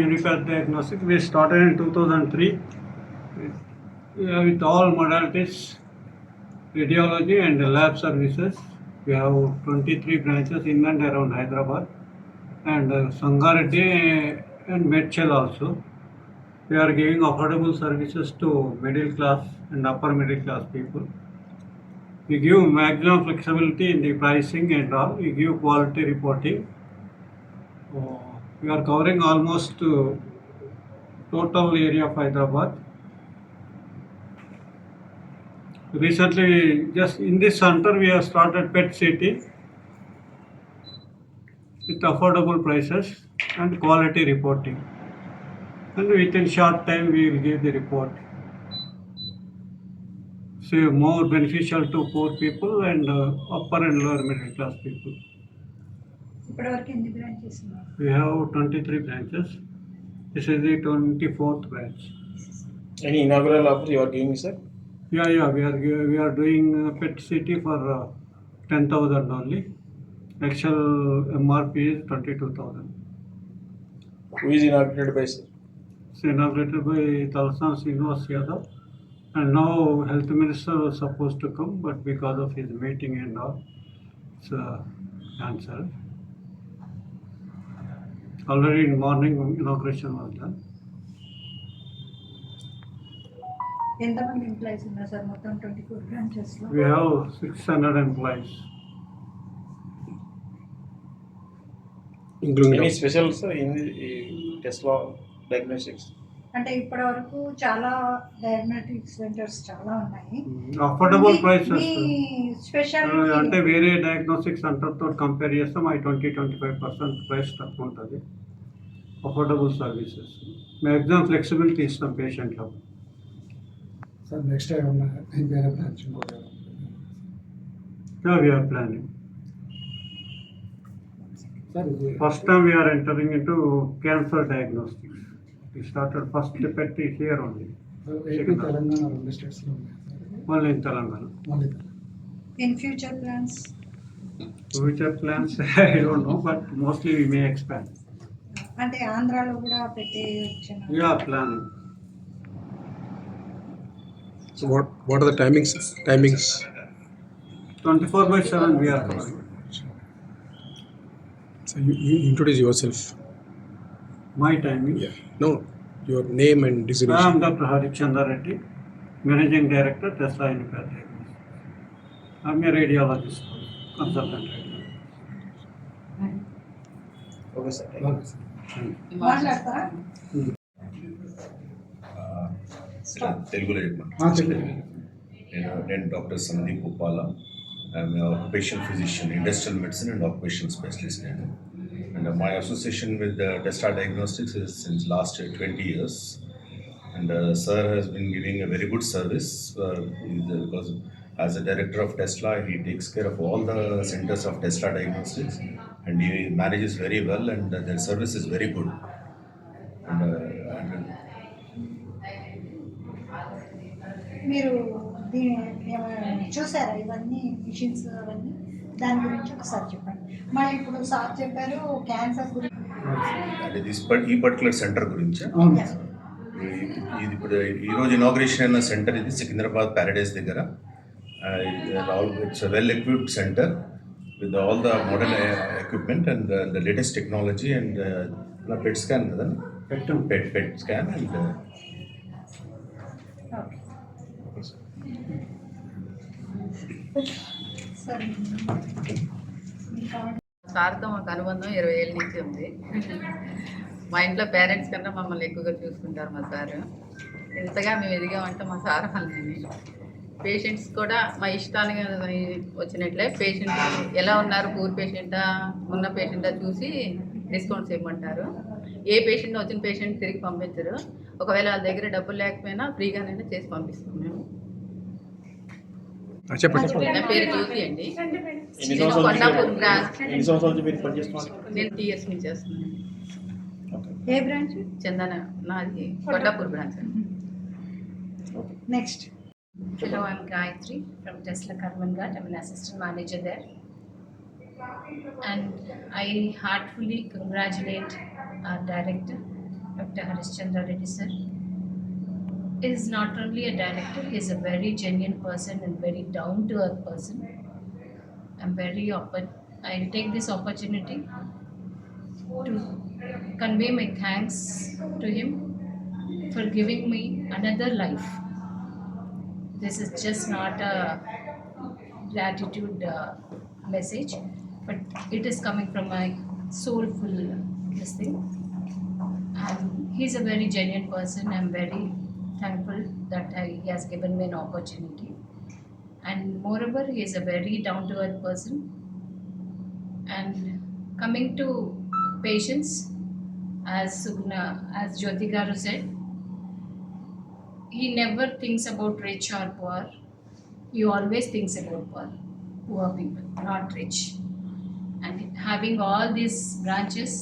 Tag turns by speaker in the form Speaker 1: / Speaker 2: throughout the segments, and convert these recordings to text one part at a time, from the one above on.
Speaker 1: Unipath Diagnostics. We started in 2003 with all modalities, radiology and lab services. We have 23 branches in and around Hyderabad, and Sangareddy and Medchel also. We are giving affordable services to middle class and upper middle class people. We give maximum flexibility in the pricing and all. We give quality reporting. We are covering almost total area of Hyderabad. Recently, just in this center, we have started PET CT with affordable prices and quality reporting. And within short time, we will give the report. So more beneficial to poor people and upper and lower middle class people. We have 23 branches. This is the 24th branch.
Speaker 2: Any inaugural offer you are giving, sir?
Speaker 1: Yeah. We are doing PET CT for 10,000 only. Actual MRP is 22,000.
Speaker 2: Who is inaugurated by, sir?
Speaker 1: It's inaugurated by Talsan Srinivas Yadav. And now Health Minister was supposed to come, but because of his meeting and all, it's cancelled. Already in morning inauguration was done.
Speaker 3: ఎంతమంది employees ఉన్నారు sir మొత్తం 24 branches లో?
Speaker 1: We have 600 employees.
Speaker 2: Including any special, sir, in the Tesla diagnostics?
Speaker 3: అంటే ఇప్పటి వరకు చాలా diagnostic centres చాలా ఉన్నాయి.
Speaker 1: అఫోర్డబుల్ ప్రైసెస్
Speaker 3: స్పెషల్
Speaker 1: అంటే వేరే డయాగ్నోస్టిక్ సెంటర్ తో కంపేర్ చేస్తాం 20-25% ప్రైస్ తక్కువ ఉంటుంది. అఫోర్డబుల్ సర్వీసెస్, మ్యాక్సిమం ఫ్లెక్సిబిలిటీ ఇస్తాం పేషెంట్లో.
Speaker 4: సార్ నెక్స్ట్ టైం వేరే branch
Speaker 1: we are planning. First time we are entering into cancer diagnostics. We started first PET here only.
Speaker 4: AP Telangana రెండు states లో ఉన్నాయి.
Speaker 1: Only in Telangana.
Speaker 3: In future plans?
Speaker 1: Future plans I don't know, but mostly we may expand.
Speaker 3: అంటే ఆంధ్రాలో కూడా పెట్టే option?
Speaker 1: Yeah, planning.
Speaker 5: So what are the timings?
Speaker 1: 24/7 we are covering.
Speaker 5: So you introduce yourself.
Speaker 1: My timing?
Speaker 5: Yeah. No, your name and
Speaker 1: I
Speaker 5: designation.
Speaker 1: am Dr. Harichandra Reddy, Managing Director, Tesla Unipath Diagnostics. I am a radiologist, consultant radiologist.
Speaker 2: Okay, sir.
Speaker 3: మాట్లాడతారా?
Speaker 6: తెలుగులో నేను doctor Sandeep Uppala. I'm occupational physician, industrial medicine and occupational specialist నేను. And my association with Tesla Diagnostics is since last 20 years. And sir has been giving a very good service because as a director of Tesla, he takes care of all the centers of Tesla Diagnostics and he manages very well and their service is very good. And
Speaker 3: మీరు చూసారా ఇవన్నీ machines అవన్నీ? దాని గురించి ఒకసారి చెప్పండి. మళ్ళీ ఇప్పుడు సార్ చెప్పారు క్యాన్సర్ గురించి.
Speaker 6: అంటే ఈ పర్టికులర్ సెంటర్ గురించి ఇది ఇప్పుడు ఈరోజు ఇనాగ్రేషన్ అయిన సెంటర్ ఇది సికింద్రాబాద్ ప్యారడైజ్ దగ్గర. It's well equipped centre with all the modern equipment and the latest technology and PET scan కదా, పెట్ స్కాన్ అండ్
Speaker 7: సార్తో మాకు అనుబంధం 20 ఏళ్ళ నుంచి ఉంది. మా ఇంట్లో పేరెంట్స్ కన్నా మమ్మల్ని ఎక్కువగా చూసుకుంటారు మా సారు. ఇంతగా మేము ఎదిగామంటే మా సార్ వల్లనే. పేషెంట్స్ కూడా మా ఇష్టానికి వచ్చినట్లే పేషెంట్ ఎలా ఉన్నారు, పూర్ పేషెంటా ఉన్న పేషెంటా చూసి డిస్కౌంట్స్ ఇవ్వమంటారు. ఏ పేషెంట్ వచ్చిన పేషెంట్ తిరిగి పంపించరు. ఒకవేళ వాళ్ళ దగ్గర డబ్బులు లేకపోయినా ఫ్రీగానైనా చేసి పంపిస్తాం మేము.
Speaker 5: చెప్పండి.
Speaker 7: నా పేరు జ్యోతి అండి.
Speaker 2: ఎన్ని
Speaker 7: నేను
Speaker 2: సంవత్సరాల
Speaker 7: కొండాపూర్ బ్రాంచ్
Speaker 2: ఎన్ని సంవత్సరాల నుంచి మీరు పనిచేస్తున్నారు?
Speaker 7: నేను టీఎస్ నుంచి చేస్తున్నాను.
Speaker 2: ఓకే.
Speaker 3: ఏ బ్రాంచ్?
Speaker 7: చందన నాది కొండాపూర్ బ్రాంచ్ అండి.
Speaker 3: Next.
Speaker 8: Hello, I'm Gayatri from Tesla Karmangat. I'm an assistant manager there. And I heartfully congratulate our director, Dr. Harishchandra Reddy sir. He is not only a director, he is a very genuine person and very down-to-earth person. I'll take this opportunity to convey my thanks to him for giving me another life. This is just not a gratitude message, but it is coming from my soulful this thing. And he's a very genuine person. I'm very thankful that he has given me an opportunity. And moreover, he is a very down-to-earth person. And coming to patients, as Jyoti Garu said, he never thinks about rich or poor. He always thinks about poor people, not rich. And having all these branches,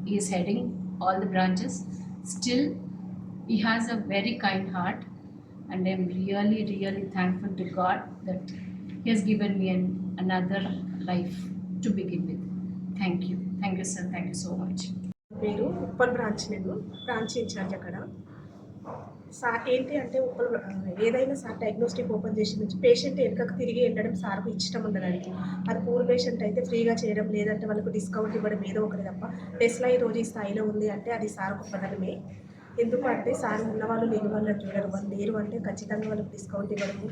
Speaker 8: he is heading all the branches. Still, he has a very kind heart, and I'm really, really thankful to God that he has given me another life to begin with. Thank you sir, thank you so much.
Speaker 9: పేరు Uppal branch, నేను branch incharge అక్కడ. Sir ఏంటి అంటే ఏదైనా sir diagnostic open చేసి నుంచి patient వెనుకకు తిరిగి వెళ్ళడం సార్కు ఇష్టం ఉండదండి. అది పూర్ పేషెంట్ అయితే ఫ్రీగా చేయడం, లేదంటే వాళ్ళకు డిస్కౌంట్ ఇవ్వడం ఏదో ఒకటి తప్ప టెస్లా ఈ రోజు ఈ స్థాయిలో ఉంది అంటే అది సార్ గొప్పతనమే. ఎందుకంటే సార్ ఉన్నవాళ్ళు లేని వాళ్ళని చూడరు, వాళ్ళు లేరు అంటే ఖచ్చితంగా వాళ్ళకి డిస్కౌంట్ ఇవ్వడము,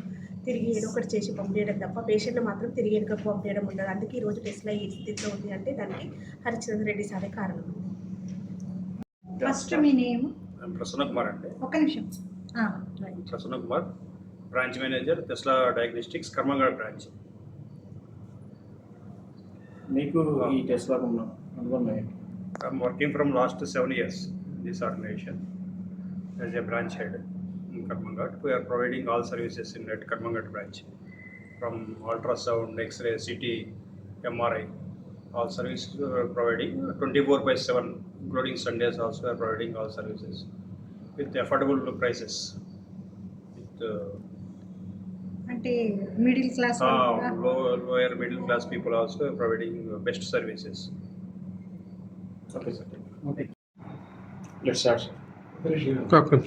Speaker 9: తిరిగి ఏదో ఒకటి చేసి పంపించడం తప్ప పేషెంట్ని మాత్రం తిరిగి వెనుకకు పంపించడం ఉండదు. అందుకే ఈరోజు టెస్లా ఈ స్థితిలో ఉంది అంటే దానికి హరిచంద్ర రెడ్డి సారే కారణం.
Speaker 3: ఫస్ట్ మీ నేమ్?
Speaker 10: ప్రసన్న కుమార్ అండి.
Speaker 3: ఒక్క నిమిషం.
Speaker 10: Prasanna Kumar, branch manager, Tesla diagnostics, Karmanghat branch.
Speaker 2: మీకు ఈ టెస్లా ఉన్న అనుభవం ఏంటి?
Speaker 10: I'm working from last 7 years in this organization as a branch head in Karmangat. We are providing all services in that Karmangat branch, from ultrasound, X-ray, CT, MRI. All services we are providing 24/7, including Sundays also we are providing all services with affordable prices. With
Speaker 3: అంటే middle class
Speaker 10: lower middle class people also are providing best services.
Speaker 2: Okay sir.
Speaker 4: Okay.
Speaker 2: Let's start.
Speaker 4: Finish
Speaker 5: Okay.